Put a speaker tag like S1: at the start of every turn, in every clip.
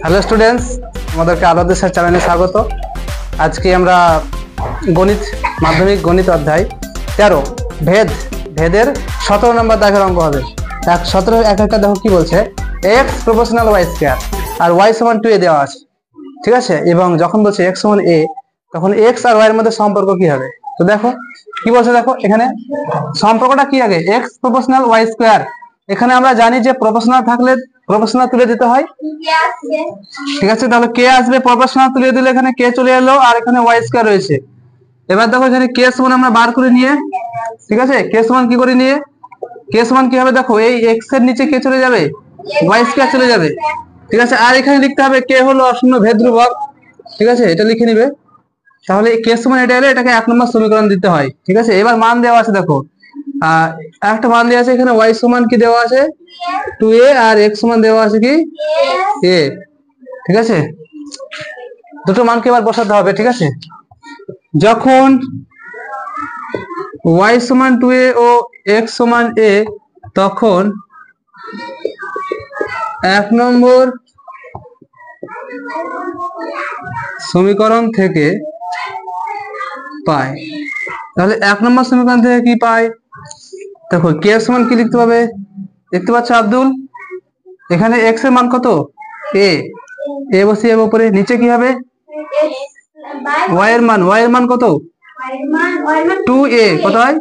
S1: Hello students, আমাদেরকে আলোদের sir চ্যানেলে স্বাগত। আজকে আমরা গণিত মাধ্যমিক গণিত অধ্যায় 13 ভেদের 17 নম্বর দাগের অঙ্ক হবে। 17 একটা দেখো কি বলছে, x প্রপোর্শনাল y স্কয়ার আর y সমান 2a দেওয়া আছে, ঠিক আছে। এবং যখন বলছে x সমান a, তখন x আর y এর মধ্যে সম্পর্ক কি হবে। তো দেখো কি বলছে, দেখো এখানে সম্পর্কটা কি আগে, x প্রপোর্শনাল y স্কয়ার। এখানে আমরা জানি যে প্রপোর্শনাল থাকলে প্রপোর্শনাল তুলে দিতে হয়, ঠিক আছে। তাহলে কে আসবে, প্রপোর্শনাল তুলে দিলে এখানে কে চলে এলো আর এখানে y স্কয়ার রয়েছে। এবার দেখো এখানে কে সমান আমরা বার করে নিয়ে, ঠিক আছে, কে সমান কি করে নিয়ে, কে সমান কি হবে, দেখো এই x এর নিচে কে চলে যাবে, y স্কয়ার চলে যাবে, ঠিক আছে। আর এখানে লিখতে হবে কে হলো অশূন্য ভেদ ধ্রুবক, ঠিক আছে, এটা লিখে নিবে। তাহলে কে সমান এটা এলে এটাকে 1 নম্বর সমীকরণ দিতে হয়, ঠিক আছে। এবার মান দেওয়া আছে, দেখো একটা মান দেওয়া আছে এখানে, y সমান কি দেওয়া আছে 2a আর x সমান দেওয়া আছে কি a, ঠিক আছে। দুটো মানকে এবার বসাতে হবে, ঠিক আছে। যখন y সমান 2a ও x সমান a, তখন 1 নম্বর সমীকরণ থেকে পাই। তাহলে 1 নম্বর সমীকরণ থেকে কি পাই, দেখো কে সমান কি লিখতে হবে, দেখতে পাচ্ছ আব্দুল, এখানে x এর মান কত a, a বসিয়ে উপরে, নিচে কি হবে y এর মান কত 2a, কত হয়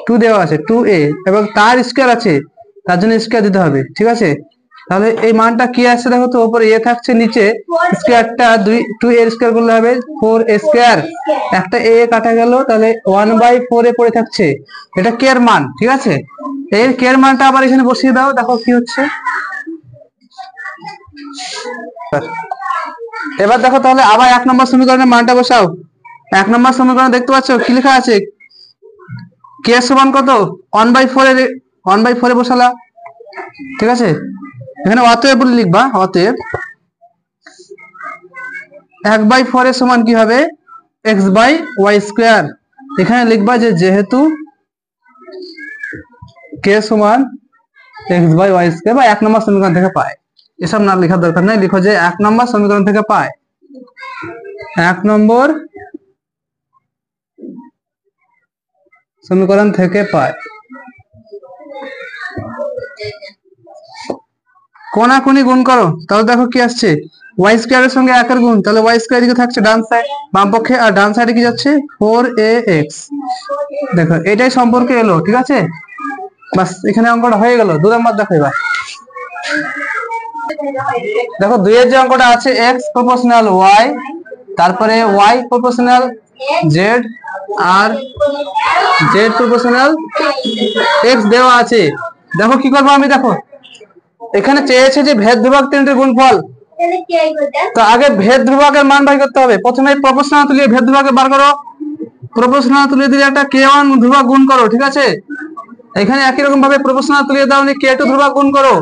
S1: 2 দেওয়া আছে 2a, এবং তার স্কয়ার আছে, তার জন্য স্কয়ার দিতে হবে, ঠিক আছে। তাহলে এই মানটা কি আসছে, দেখো তো উপরে a থাকছে, নিচে স্কয়ারটা 2a স্কয়ার করলে হবে 4a স্কয়ার, একটা a কাটা গেল, তাহলে 1/4 এ পড়ে থাকছে, এটা কে এর মান, ঠিক আছে। এর কে এর মানটা আবার এখানে বসিয়ে দাও, দেখো কি হচ্ছে। এবার দেখো তাহলে আবার 1 নম্বর সমীকরণের মানটা বসাও। 1 নম্বর সমীকরণ দেখতে পাচ্ছ কি লেখা আছে, কে সমান কত 1/4 এ বসালা, ঠিক আছে। এখানে অতএব বলে লিখবা, অতএব 1/4 এর সমান কি হবে x/y স্কয়ার। এখানে লিখবা যে যেহেতু কে সমান x/y স্কয়ার বা 1 নম্বর সমীকরণ থেকে পায়, এসব না লেখার দরকার নেই, লিখো যে 1 নম্বর সমীকরণ থেকে পায়, 1 নম্বর সমীকরণ থেকে পায়। কোনাকুনি গুণ করো, তাহলে দেখো কি আসছে, y স্কয়ার এর সঙ্গে 1 এর গুণ, তাহলে y স্কয়ার দিকে থাকছে ডান সাইড বাম পক্ষে, আর ডান সাইডে কি যাচ্ছে 4ax। দেখো এটাই সম্পর্কে এলো, ঠিক আছে। বাস এখানে অঙ্কটা হয়ে গেল। 2 নম্বর দেখো, এবার দেখো 2 এর যে অঙ্কটা আছে, x প্রপোর্শনাল y, তারপরে y প্রপোর্শনাল z আর z প্রপোর্শনাল x দেওয়া আছে। দেখো কি করবো আমি, দেখো এখানে চেয়েছে যে ভেদ ধ্রুবক তিনটির গুণফল, তো আগে ভেদ ধ্রুবকের মান বাই করতে হবে। প্রথমে প্রপোর্শনাল তুলিয়ে ভেদ ধ্রুবকে বার করো, প্রপোর্শনাল তুলিয়ে দিলে একটা k1 ধ্রুবক গুণ করো, ঠিক আছে। এখানে একই রকম ভাবে প্রপোর্শনাল তুলিয়ে দাও, নি k2 ধ্রুবক গুণ করো,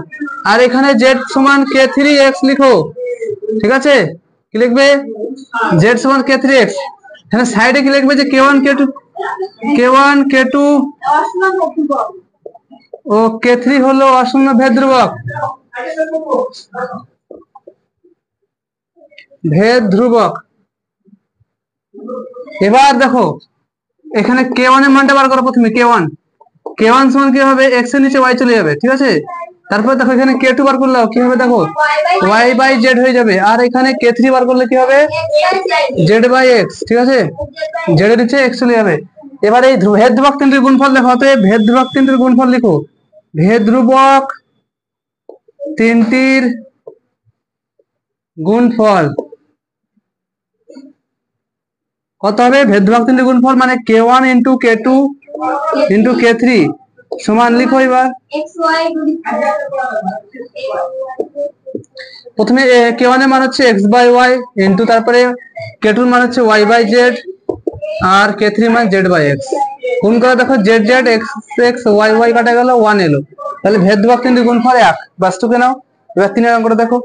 S1: আর এখানে z সমান k3x লিখো, ঠিক আছে। কি লিখবে, z সমান k3x। এখানে সাইডে কি লিখবে যে k1 k2 ও k3 হলো অশূন্য ভেদ ধ্রুবক, এবার দেখো এখানে k1 এর মানটা বার করো। প্রথমে k1 সমান কি হবে, x এর নিচে y চলে যাবে, ঠিক আছে। তারপর দেখো এখানে k2 বার করলে কি হবে, দেখো y/z হয়ে যাবে, আর এখানে k3 বার করলে কি হবে z/x, ঠিক আছে, z এর নিচে x চলে যাবে। এবার এই ভেদ ধ্রুবক তিনটির গুণফল লেখো, অতএব ভেদ ধ্রুবক তিনটির গুণফল লিখো, ভেদ ধ্রুবক তিনটির গুণফল কত হবে, ভেদ ধ্রুবক তিনটির গুণফল মানে k1 * k2 * k3 সমান লিখো। এবার প্রথমে k1 এর মান হচ্ছে x/y ইনটু, তারপরে k2 এর মান হচ্ছে y/z আর k3 এর মান z/x গুণ করে, দেখো z x y কাটা গেল, 1 এলো, তাহলে ভেদ ধ্রুবক তিনটির গুণফল 1। বাস টুকে নাও। এবার 3 এর অঙ্কটা দেখো,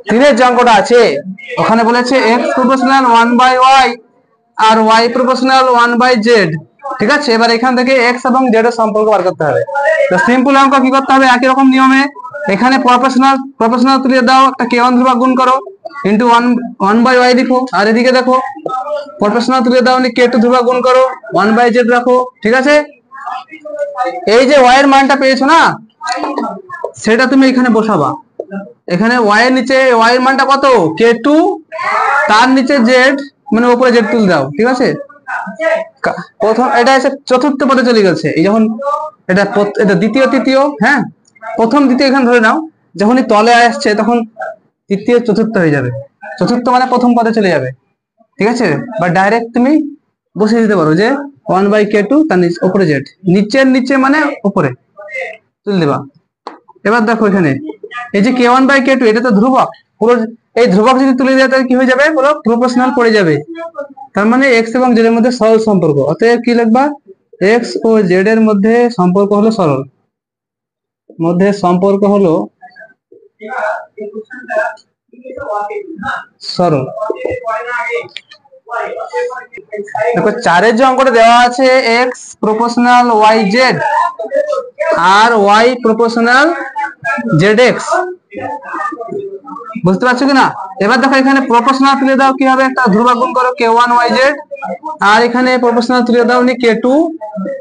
S1: 3 এর যে অঙ্কটা আছে ওখানে বলেছে x প্রপোর্শনাল 1/y আর y প্রপোর্শনাল 1/z, ঠিক আছে, এবার এখান থেকে এক্স এবং জেড এর সম্পর্ক বার করতে হবে। তো সিম্পল অঙ্ক কি করতে হবে, একই রকম নিয়মে এখানে প্রপোর্শনাল তুলে দাও, একটা কে ওয়ান ধ্রুবক গুণ করো ইন্টু ওয়ান বাই ওয়াই লিখো, আর এদিকে দেখো প্রপোর্শনাল তুলে দাও কে টু ধ্রুবক গুণ করো ওয়ান বাই জেড রাখো। ঠিক আছে, এই যে ওয়াই এর মানটা পেয়েছো না, সেটা তুমি এখানে বসাবা। এখানে ওয়াই এর নিচে ওয়াই এর মানটা কত, কে টু, তার নিচে জেড, মানে উপরে জেড তুলে দাও। ঠিক আছে, প্রথম এটা এসে চতুর্থ পদে চলে গেছে, এই যখন এটা দ্বিতীয় তৃতীয়, হ্যাঁ প্রথম দ্বিতীয় এখানে ধরে নাও, যখনই তলে আসছে তখন তৃতীয় চতুর্থ হয়ে যাবে, চতুর্থ মানে প্রথম পদে চলে যাবে। ঠিক আছে, বা ডাইরেক্ট তুমি বসিয়ে দিতে পারো যে ওয়ান বাই কে টু তার উপরে জেড, নিচের নিচে মানে উপরে তুলে দেবা। এবার দেখো এখানে এই যে কে ওয়ান বাই কে টু, এটা তো ধ্রুবক, পুরো এই ধ্রুবক যদি তুলে দেয় তাহলে কি হয়ে যাবে, পুরো প্রপোর্শনাল পড়ে যাবে। তার মানে এক্স এবং জেড এর মধ্যে সরল সম্পর্ক, অতএব কি লিখবা, এক্স ও জেড এর মধ্যে সম্পর্ক হলো সরল, মধ্যে সম্পর্ক হলো সরল। দেখো চারের যে অঙ্কটা দেওয়া আছে এক্স প্রপোর্শনাল ওয়াই জেড আর ওয়াই প্রপোর্শনাল জেড এক্স, বুঝতে পারছো কিনা? এবার দেখো এখানে প্রপোর্শনাল তুলে দাও, কি হবে, একটা ধ্রুবক গুণ করো কে ওয়ান ওয়াই জেড, আর এখানে প্রপোর্শনাল তুলে দাও নি কে টু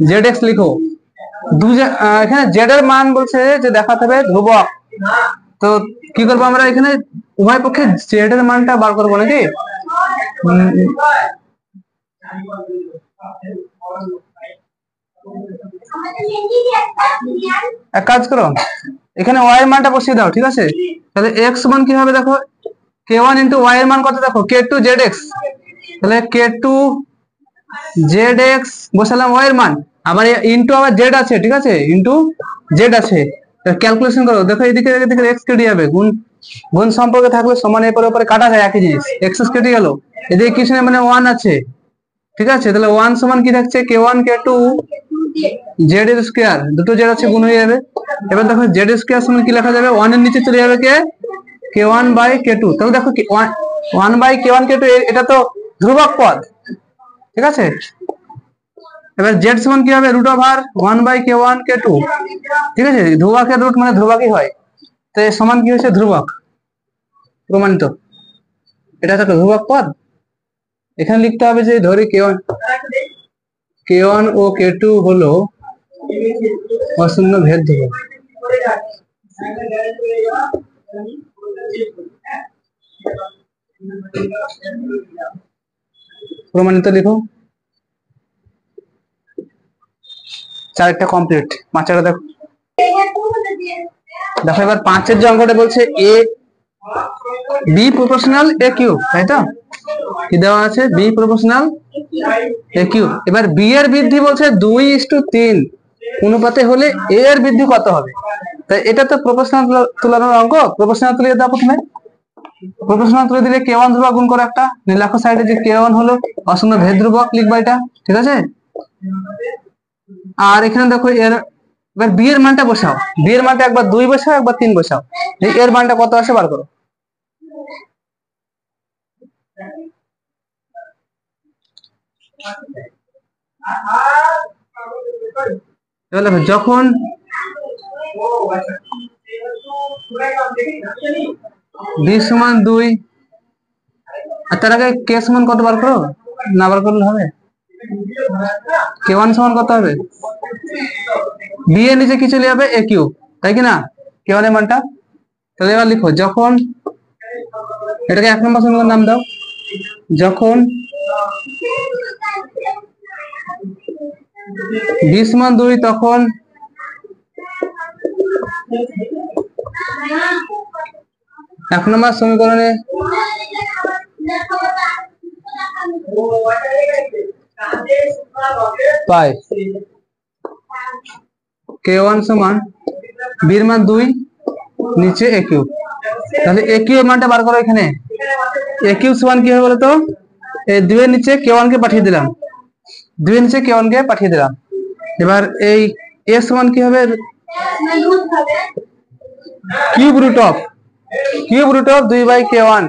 S1: জেড এক্স লিখো। এখানে জেড এর মান বলছে যে দেখাতে হবে ধ্রুবক, তো কি করবো আমরা, এখানে উভয় পক্ষে জেড এর মানটা বার করবো নাকি। এক কাজ করো, এখানে ওয়াই এর মানটা বসিয়ে দাও। ঠিক আছে, তাহলে এক্স মান কি হবে, দেখো কে ওয়ান ইন্টু ওয়াই এর মান কত, দেখো কে টু জেড এক্স, তাহলে কে টু জেড এক্স বসালাম ওয়াই এর মান, আবার ইন্টু আবার জেড আছে। ঠিক আছে, ইন্টু জেড আছে, ক্যালকুলেশন করো, দেখো এদিকে এদিকে এক্স কেটে যাবে, গুণ গুণ সম্পর্কে থাকলে সমান এর উপরে কাটা যায়, একই জিনিস, এক্স কেটে গেল, এদিকে কিছু না মানে ওয়ান আছে। ঠিক আছে, তাহলে ওয়ান সমান কি থাকছে, কে ওয়ান কে টু জেড এর স্কয়ার, দুটো জেড আছে গুণ হয়ে যাবে। এবার দেখো জেড স্কয়ার সমান কি লেখা যাবে, ওয়ান এর নিচে চলে যাবে k one by k two, তাহলে দেখো one by k one k two, এটা তো ধ্রুবক পদ। ঠিক আছে, এবার জেড সমান কি হবে, root over one by k one k two. ঠিক আছে, ধ্রুবকের রুট মানে ধ্রুবকই হয়, তো এর সমান কি হয়েছে, ধ্রুবক প্রমাণিত, এটা একটা ধ্রুবক পদ। এখানে লিখতে হবে যে ধরি কে ওয়ান ও কে টু হলো অশূন্য ভেদ ধ্রুবক। প্রমাণিত লিখো, চারটা কমপ্লিট, পাঁচটা দেখো। দেখো এবার পাঁচের যে অঙ্কটা বলছে A B proportional A Q, তাই তো, কি দেওয়া আছে, বি প্রপোর্শনাল এ কিউ। এবার বি এর বৃদ্ধি বলছে 2:3 অনুপাতে হলে এ এর বৃদ্ধি কত হবে, তাই এটা তো প্রপোর্শনাল তুলনার অঙ্ক, প্রপোর্শনাল তুলে দাও প্রথমে, প্রপোর্শনাল তুলে দিলে কে ওয়ান ধ্রুবক গুণ করে একটা, লেখো সাইডে যে কে ওয়ান হলো অশূন্য ভেদ ধ্রুবক, লিখবা এটা। ঠিক আছে, আর এখানে দেখো এবার বি এর মানটা বসাও, বি এর মানটা একবার 2 বসাও একবার 3 বসাও, এর মানটা কত আসে বার করো। যখন বি সমান 2, আর তার আগে কে সমান কত বার করো, না বার করলে হবে, কে ওয়ান সমান কত হবে, বি এর নিচে কি চলে যাবে, এ কিউ, তাই কি না, কে ওয়ান এর মানটা। তাহলে এবার লিখো, যখন এটাকে 1 নম্বর সমীকরণ নাম দাও, যখন বি সমান 2 তখন এক নম্বর সমীকরণে পাই কে ওয়ান সমান বি এর মান 2 নিচে এ কিউ, তাহলে এ কিউ এর মানটা বার করো। এখানে এ কিউ সমান কি হবে বলতো, এই 2 এর নিচে কে ওয়ান কে পাঠিয়ে দিলাম, 2 এর নিচে কে ওয়ান কে পাঠিয়ে দিলাম। এবার এই এ সমান কি হবে, কিউব রুট অফ 2/k1।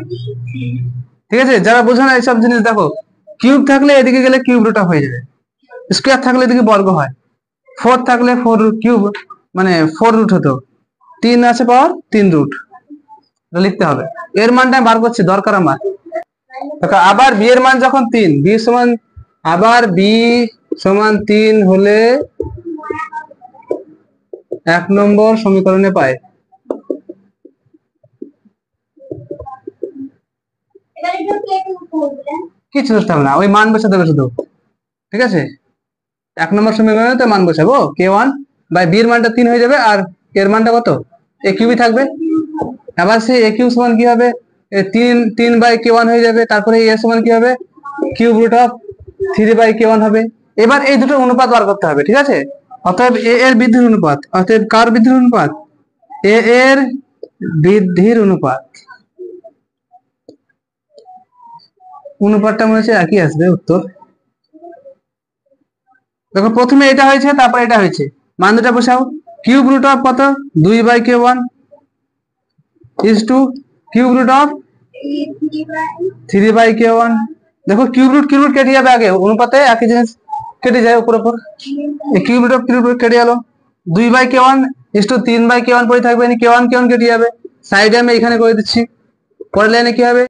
S1: ঠিক আছে, যারা বোঝো না এইসব জিনিস দেখো, কিউব থাকলে এদিকে গেলে কিউব রুট অফ হয়ে যাবে, স্কোয়ার থাকলে এদিকে বর্গ হয়, 4 থাকলে 4 কিউব মানে 4 রুট হতো, 3 আছে পাওয়ার 3 রুট লিখতে হবে। এর মানটা বার করছি দরকার আমার। দেখো আবার বি এর মান যখন 3, বি সমান আবার বি সমান 3 হলে 1 নম্বর সমীকরণে পায়। কিছু বুঝতে হবে না, ওই মান বসাতে হবে শুধু, ঠিক আছে। 1 নম্বর সমীকরণে তো মান বসাবো, k1 বাই বি এর মানটা 3 হয়ে যাবে, আর এর মানটা কত a কিউবই থাকবে। আবার সেই a কিউব সমান কি হবে, 3 বাই k1 হয়ে যাবে, তারপরে a সমান কি হবে, cube root of 3 by k1 হবে। এবার এই দুটো অনুপাত বার করতে হবে, ঠিক আছে। অতএব a এর বৃদ্ধির অনুপাত, অতএব কার বৃদ্ধির অনুপাত, a এর বৃদ্ধির অনুপাত, অনুপাতটা মনে হচ্ছে একই আসবে উত্তর। দেখো প্রথমে এটা হয়েছে, তারপর এটা হয়েছে, মান দুটা বসাও। কিউব রুট অফ কত, 2 by k1 is two cube root of 3 by k1। দেখো কিউব রুট কেটে যাবে, আগে অনুপাতে একই জিনিস কেটে যায় উপর উপর, কিউব রুট অফ কেটে গেল, 2 by k1 is two 3 by k1 পড়ে থাকবে, k1 কেটে যাবে, সাইডে আমি এখানে করে দিচ্ছি, পরের লাইনে কি হবে,